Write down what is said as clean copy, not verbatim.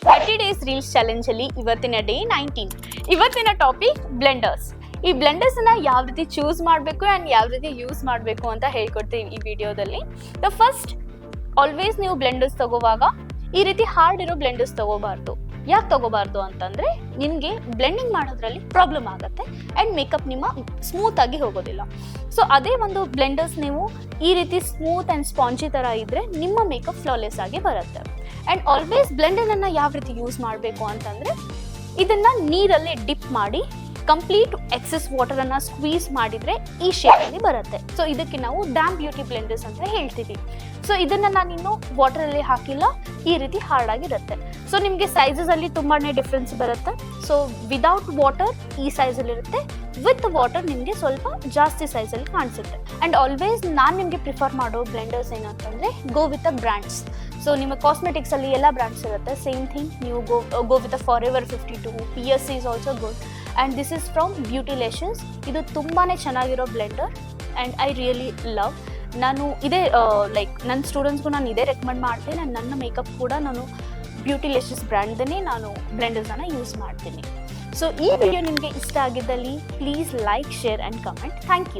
30 days reels challenge ಅಲ್ಲಿ ಇವತ್ತಿನ day 19. ಇವತ್ತಿನ ಟಾಪಿಕ್ ಬ್ಲೆಂಡರ್ಸ್. ಈ ಬ್ಲೆಂಡರ್ಸ್ ಅನ್ನ ಯಾವ ರೀತಿ ಚೂಸ್ ಮಾಡಬೇಕು ಅಂಡ್ ಯಾವ ರೀತಿ ಯೂಸ್ ಮಾಡಬೇಕು ಅಂತ ಹೇಳ್ಕೊಡ್ತೀವಿ ಈ ವಿಡಿಯೋದಲ್ಲಿ. ದ ಫಸ್ಟ್, ಆಲ್ವೇಸ್ ನೀವು ಬ್ಲೆಂಡರ್ಸ್ ತಗೋವಾಗ ಈ ರೀತಿ ಹಾರ್ಡ್ ಇರೋ ಬ್ಲೆಂಡರ್ಸ್ ತಗೋಬಾರ್ದು. ಯಾಕೆ ತಗೋಬಾರ್ದು ಅಂತಂದ್ರೆ ನಿಮಗೆ ಬ್ಲೆಂಡಿಂಗ್ ಮಾಡೋದ್ರಲ್ಲಿ ಪ್ರಾಬ್ಲಮ್ ಆಗುತ್ತೆ ಅಂಡ್ ಮೇಕಪ್ ನಿಮ್ಮ ಸ್ಮೂತ್ ಆಗಿ ಹೋಗೋದಿಲ್ಲ. ಸೊ ಅದೇ ಒಂದು ಬ್ಲೆಂಡರ್ಸ್ ನೀವು ಈ ರೀತಿ ಸ್ಮೂತ್ ಅಂಡ್ ಸ್ಪಾಂಜಿ ತರ ಇದ್ರೆ ನಿಮ್ಮ ಮೇಕಪ್ ಫ್ಲಾಲೆಸ್ ಆಗಿ ಬರುತ್ತೆ. ಅಂಡ್ ಆಲ್ವೇಸ್ ಬ್ಲೆಂಡರ್ ಅನ್ನ ಯಾವ ರೀತಿ ಯೂಸ್ ಮಾಡಬೇಕು ಅಂತಂದ್ರೆ ಇದನ್ನ ನೀರಲ್ಲಿ ಡಿಪ್ ಮಾಡಿ ಕಂಪ್ಲೀಟ್ ಎಕ್ಸೆಸ್ ವಾಟರ್ ಅನ್ನ ಸ್ಕ್ವೀಸ್ ಮಾಡಿದ್ರೆ ಈ ಶೇಪ್ ಅಲ್ಲಿ ಬರುತ್ತೆ. ಸೊ ಇದಕ್ಕೆ ನಾವು ಡ್ಯಾಮ್ ಬ್ಯೂಟಿ ಬ್ಲೆಂಡರ್ಸ್ ಅಂತ ಹೇಳ್ತೀವಿ. ಸೊ ಇದನ್ನ ನಾನಿನ್ನು ವಾಟರ್ ಅಲ್ಲಿ ಹಾಕಿಲ್ಲ, ಈ ರೀತಿ ಹಾರ್ಡ್ ಆಗಿರುತ್ತೆ. ಸೊ ನಿಮಗೆ ಸೈಜಸ್ ಅಲ್ಲಿ ತುಂಬಾನೇ ಡಿಫ್ರೆನ್ಸ್ ಬರುತ್ತೆ. ಸೊ ವಿದೌಟ್ ವಾಟರ್ ಈ ಸೈಜ್ ಅಲ್ಲಿ ಇರುತ್ತೆ, ವಿತ್ ವಾಟರ್ ನಿಮಗೆ ಸ್ವಲ್ಪ ಜಾಸ್ತಿ ಸೈಜ್ ಅಲ್ಲಿ ಕಾಣಿಸುತ್ತೆ. ಅಂಡ್ ಆಲ್ವೇಸ್ ನಾನು ನಿಮಗೆ ಪ್ರಿಫರ್ ಮಾಡೋ ಬ್ಲೆಂಡರ್ಸ್ ಏನಂತಂದ್ರೆ go with a brands. So ನಿಮ್ಮ ಕಾಸ್ಮೆಟಿಕ್ಸ್ ಅಲ್ಲಿ ಎಲ್ಲ ಬ್ರ್ಯಾಂಡ್ಸ್ ಇರುತ್ತೆ, ಸೇಮ್ ಥಿಂಗ್. ನೀವು go with a forever 52, PSC is also good. And this is from beautilations. ಇದು ತುಂಬಾ ಚೆನ್ನಾಗಿರೋ blender and I really love. ನಾನು ಇದೇ ಲೈಕ್ ನನ್ನ ಸ್ಟೂಡೆಂಟ್ಸ್ಗೂ ನಾನು ಇದೇ ರೆಕಮೆಂಡ್ ಮಾಡ್ತೀನಿ. ಆ್ಯಂಡ್ ನನ್ನ ಮೇಕಪ್ ಕೂಡ ನಾನು ಬ್ಯೂಟಿಲೇಷನ್ಸ್ ಬ್ರ್ಯಾಂಡ್ದೇ ನಾನು ಬ್ಲೆಂಡರ್ಸನ್ನು ಯೂಸ್ ಮಾಡ್ತೀನಿ. ಸೊ ಈ ವಿಡಿಯೋ ನಿಮಗೆ ಇಷ್ಟ ಆಗಿದ್ದಲ್ಲಿ please like, share and comment. Thank you.